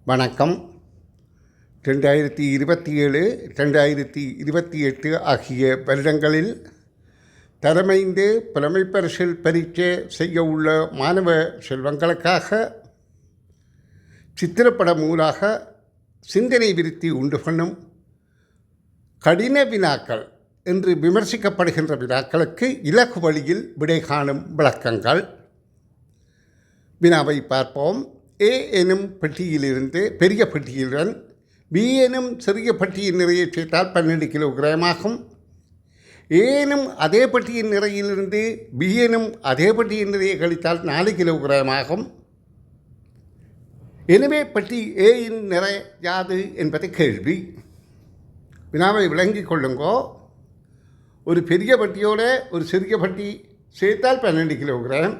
வணக்கம். 2027 2028 ஆகிய வருடங்களில் தரமைந்து புலமைப்பரிசில் பரீட்சை செய்ய உள்ள மாணவ செல்வங்களுக்காக சித்திரப்படம் ஊடாக சிந்தனை விருத்தி உண்டு பண்ணும் கடின வினாக்கள் என்று விமர்சிக்கப்படுகின்ற வினாக்களுக்கு இலக்கு வழியில் விடை காணும் விளக்கங்கள். வினாவை பார்ப்போம். ஏ எனும் பெட்டியிலிருந்து பெரிய பெட்டியுடன் பி எனும் சிறிய பெட்டியின் நிறையை சேர்த்தால் 12 கிலோகிராம் ஆகும். ஏ எனும் அதே பெட்டியின் நிறையிலிருந்து பி எனும் அதே பெட்டியின் நிறையை கழித்தால் 4 கிலோகிராம் ஆகும். எனவே பெட்டி ஏயின் நிறை யாது என்பது கேள்வி. வினாவை விளங்கிக் கொள்ளுங்கோ. ஒரு பெரிய பெட்டியோடு ஒரு சிறிய பெட்டி சேர்த்தால் 12 கிலோகிராம்.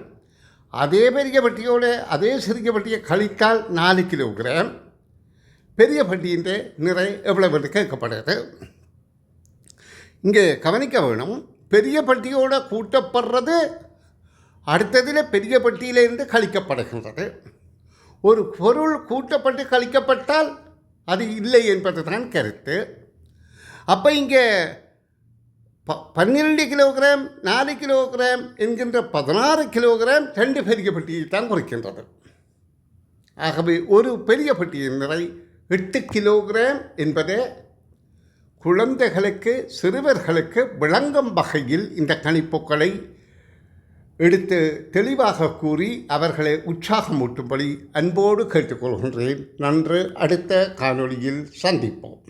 அதே பெரிய பெட்டியோடு அதே சிறிய பெட்டியை கழித்தால் 4 கிலோகிராம். பெரிய பெட்டியின் நிறை எவ்வளவு என்று கேட்கப்படுகிறது. இங்கே கவனிக்க வேணும், பெரிய பெட்டியோடு கூட்டப்படுறது அடுத்ததில் பெரிய பெட்டியிலிருந்து கழிக்கப்படுகின்றது. ஒரு பொருள் கூட்டப்பட்டு கழிக்கப்பட்டால் அது இல்லை என்பது தான் கருத்து. அப்போ இங்கே 12 கிலோகிராம் 4 கிலோகிராம் என்கின்ற 16 கிலோகிராம் 2 பெரிய பெட்டியை தான் குறிக்கின்றது. ஆகவே ஒரு பெரிய பெட்டியின் நிறை 8 கிலோகிராம் என்பதே குழந்தைகளுக்கு சிறுவர்களுக்கு விளங்கும் வகையில் இந்த கணிப்புகளை எடுத்து தெளிவாக கூறி அவர்களை உற்சாகமூட்டும்படி அன்போடு கேட்டுக்கொள்கின்றேன். நன்று. அடுத்த காணொளியில் சந்திப்போம்.